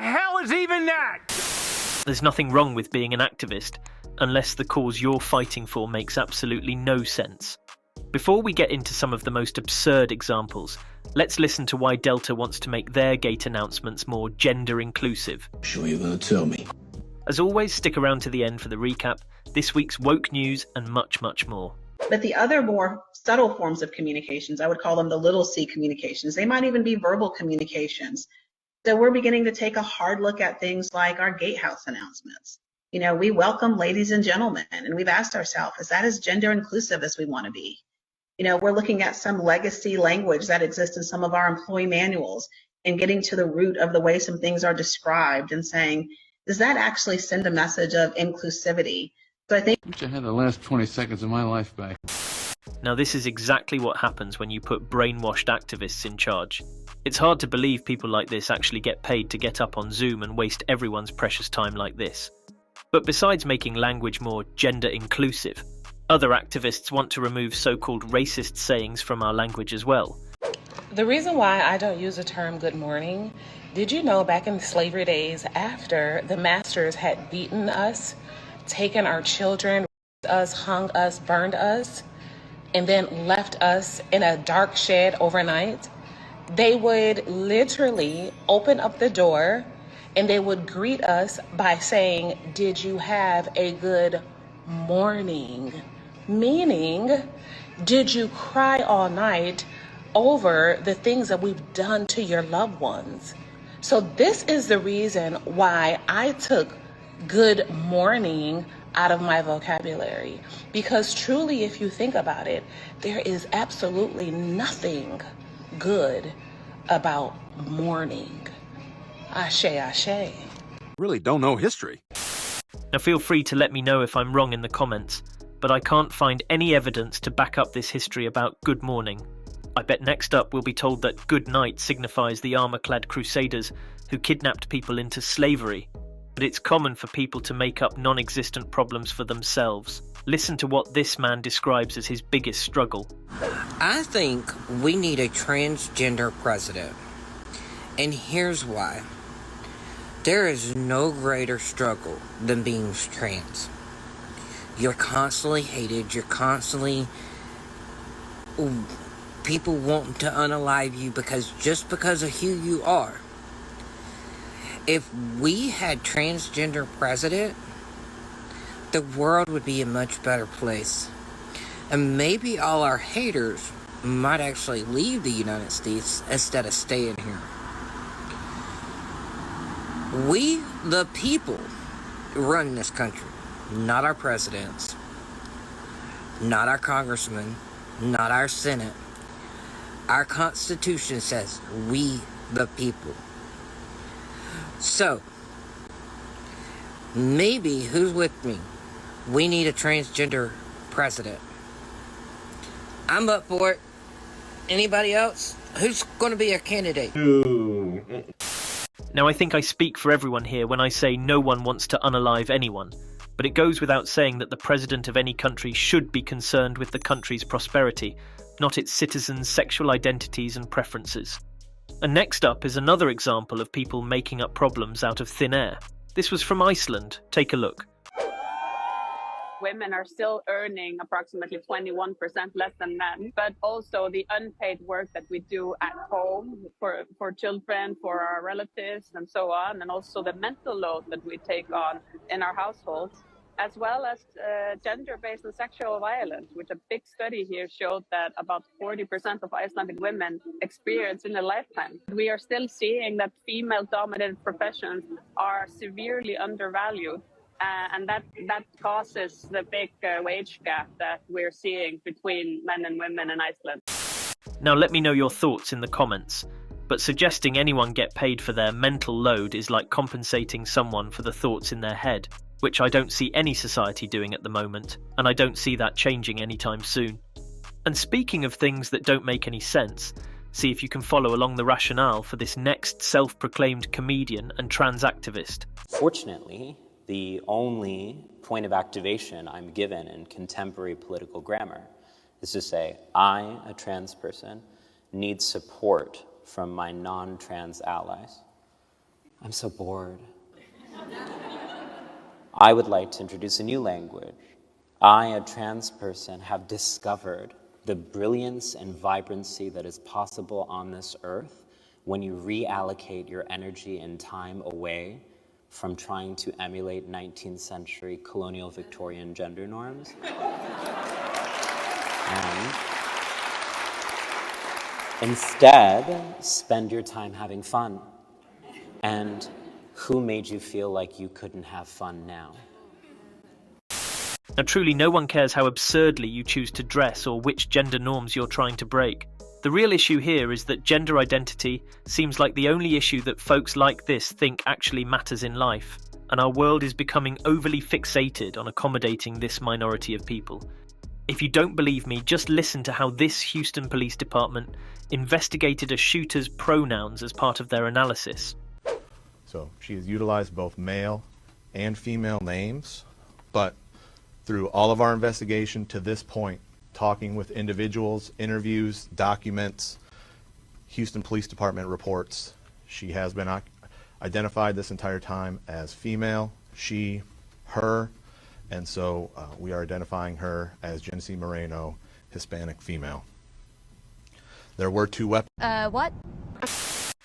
hell is even that? There's nothing wrong with being an activist, unless the cause you're fighting for makes absolutely no sense. Before we get into some of the most absurd examples, let's listen to why Delta wants to make their gate announcements more gender inclusive. Sure you're gonna tell me? As always, stick around to the end for the recap, this week's woke news, and much, much more. But the other more subtle forms of communications, I would call them the little c communications. They might even be verbal communications. So we're beginning to take a hard look at things like our gatehouse announcements. You know, we welcome ladies and gentlemen, and we've asked ourselves, is that as gender inclusive as we want to be? You know, we're looking at some legacy language that exists in some of our employee manuals and getting to the root of the way some things are described and saying, does that actually send a message of inclusivity? So I think... I wish I had the last 20 seconds of my life back. Now this is exactly what happens when you put brainwashed activists in charge. It's hard to believe people like this actually get paid to get up on Zoom and waste everyone's precious time like this. But besides making language more gender inclusive, other activists want to remove so-called racist sayings from our language as well. The reason why I don't use the term good morning, did you know back in the slavery days, after the masters had beaten us, taken our children, hung us, burned us, and then left us in a dark shed overnight, they would literally open up the door and they would greet us by saying, "Did you have a good morning?" Meaning, did you cry all night over the things that we've done to your loved ones? So this is the reason why I took good morning out of my vocabulary. Because truly, if you think about it, there is absolutely nothing good about mourning. Ashe, ashe. Really don't know history. Now feel free to let me know if I'm wrong in the comments, but I can't find any evidence to back up this history about good morning. I bet next up we'll be told that good night signifies the armour-clad crusaders who kidnapped people into slavery. But it's common for people to make up non-existent problems for themselves. Listen to what this man describes as his biggest struggle. I think we need a transgender president. And here's why. There is no greater struggle than being trans. You're constantly hated. You're constantly... people want to unalive you just because of who you are. If we had transgender president, the world would be a much better place. And maybe all our haters might actually leave the United States instead of staying here. We, the people, run this country. Not our presidents. Not our congressmen. Not our Senate. Our Constitution says, we, the people. So, maybe, who's with me? We need a transgender president. I'm up for it. Anybody else? Who's going to be a candidate? Now I think I speak for everyone here when I say no one wants to unalive anyone, but it goes without saying that the president of any country should be concerned with the country's prosperity, not its citizens' sexual identities and preferences. And next up is another example of people making up problems out of thin air. This was from Iceland. Take a look. Women are still earning approximately 21% less than men, but also the unpaid work that we do at home for children, for our relatives, and so on, and also the mental load that we take on in our households, as well as gender-based and sexual violence, which a big study here showed that about 40% of Icelandic women experience in a lifetime. We are still seeing that female-dominated professions are severely undervalued, and that causes the big wage gap that we're seeing between men and women in Iceland. Now let me know your thoughts in the comments, but suggesting anyone get paid for their mental load is like compensating someone for the thoughts in their head, which I don't see any society doing at the moment, and I don't see that changing anytime soon. And speaking of things that don't make any sense, see if you can follow along the rationale for this next self-proclaimed comedian and trans activist. Fortunately, the only point of activation I'm given in contemporary political grammar is to say, I, a trans person, need support from my non-trans allies. I'm so bored. I would like to introduce a new language. I, a trans person, have discovered the brilliance and vibrancy that is possible on this earth when you reallocate your energy and time away from trying to emulate 19th century colonial Victorian gender norms. And instead, spend your time having fun. And who made you feel like you couldn't have fun now? Now, truly, no one cares how absurdly you choose to dress or which gender norms you're trying to break. The real issue here is that gender identity seems like the only issue that folks like this think actually matters in life, and our world is becoming overly fixated on accommodating this minority of people. If you don't believe me, just listen to how this Houston Police Department investigated a shooter's pronouns as part of their analysis. So she has utilized both male and female names, but through all of our investigation to this point, talking with individuals, interviews, documents, Houston Police Department reports, she has been identified this entire time as female, she, her, and so we are identifying her as Genesee Moreno, Hispanic female. There were 2 weapons. What?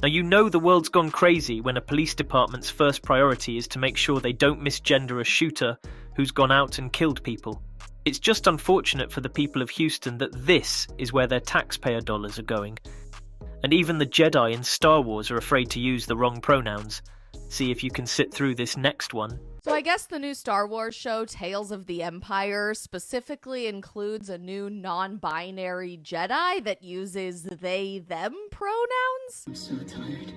Now, you know the world's gone crazy when a police department's first priority is to make sure they don't misgender a shooter who's gone out and killed people. It's just unfortunate for the people of Houston that this is where their taxpayer dollars are going. And even the Jedi in Star Wars are afraid to use the wrong pronouns. See if you can sit through this next one. So I guess the new Star Wars show, Tales of the Empire, specifically includes a new non-binary Jedi that uses they, them pronouns? I'm so tired.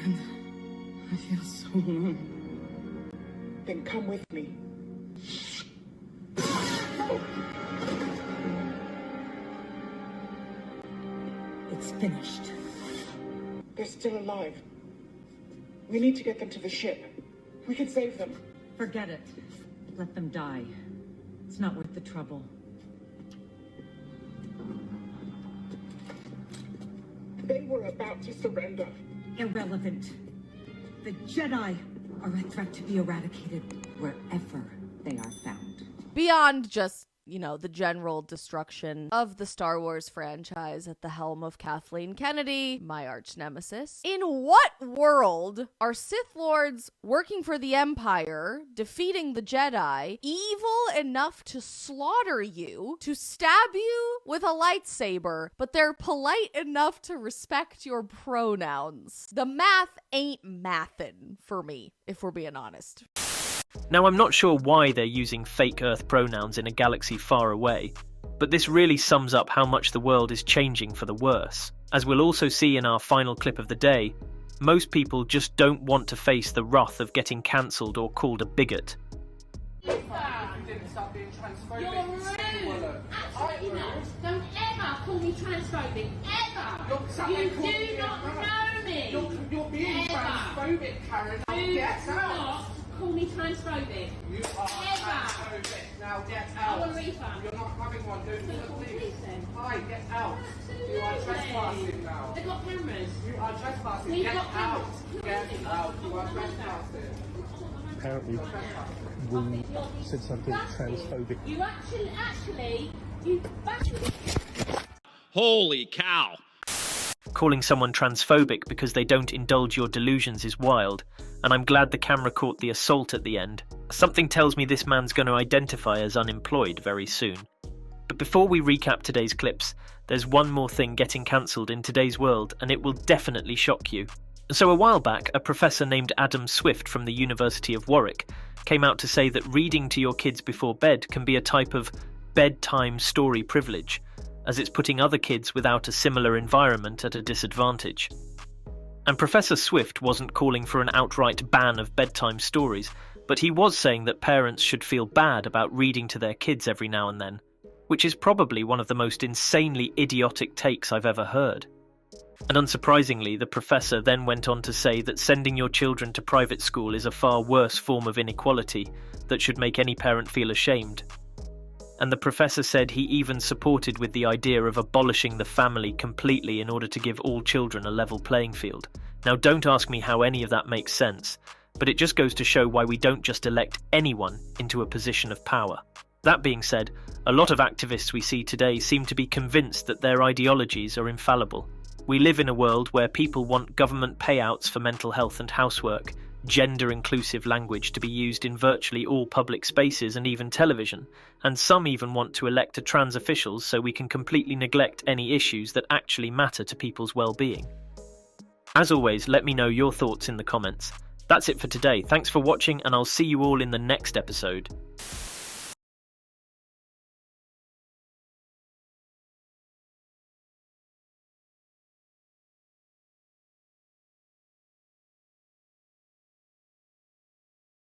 And I feel so alone. Then come with me. It's finished. They're still alive. We need to get them to the ship. We can save them. Forget it. Let them die. It's not worth the trouble. They were about to surrender. Irrelevant. The Jedi are a threat to be eradicated wherever they are found. Beyond just, the general destruction of the Star Wars franchise at the helm of Kathleen Kennedy, my arch nemesis. In what world are Sith Lords working for the Empire, defeating the Jedi, evil enough to slaughter you, to stab you with a lightsaber, but they're polite enough to respect your pronouns? The math ain't mathin' for me, if we're being honest. Now, I'm not sure why they're using fake Earth pronouns in a galaxy far away, but this really sums up how much the world is changing for the worse. As we'll also see in our final clip of the day, most people just don't want to face the wrath of getting cancelled or called a bigot. You're rude! Absolutely not! Don't ever call me transphobic, ever! You do not know me! You're being transphobic, Karen. Do not call me transphobic. You are transphobic. Now get out. I want a refund. You're not having one, do you? Please then. Hi, get out. Absolutely. You are trespassing now. They've got cameras. You are trespassing. We've Get got out. cameras. Get out. You are trespassing. Apparently, we said something transphobic. You actually, you bastard. Holy cow! Calling someone transphobic because they don't indulge your delusions is wild, and I'm glad the camera caught the assault at the end. Something tells me this man's going to identify as unemployed very soon. But before we recap today's clips, there's one more thing getting cancelled in today's world, and it will definitely shock you. So a while back, a professor named Adam Swift from the University of Warwick came out to say that reading to your kids before bed can be a type of bedtime story privilege, as it's putting other kids without a similar environment at a disadvantage. And Professor Swift wasn't calling for an outright ban of bedtime stories, but he was saying that parents should feel bad about reading to their kids every now and then, which is probably one of the most insanely idiotic takes I've ever heard. And unsurprisingly, the professor then went on to say that sending your children to private school is a far worse form of inequality that should make any parent feel ashamed. And the professor said he even supported with the idea of abolishing the family completely in order to give all children a level playing field. Now, don't ask me how any of that makes sense, but it just goes to show why we don't just elect anyone into a position of power. That being said, a lot of activists we see today seem to be convinced that their ideologies are infallible. We live in a world where people want government payouts for mental health and housework, gender-inclusive language to be used in virtually all public spaces and even television, and some even want to elect a trans officials so we can completely neglect any issues that actually matter to people's well-being. As always, let me know your thoughts in the comments. That's it for today. Thanks for watching, and I'll see you all in the next episode.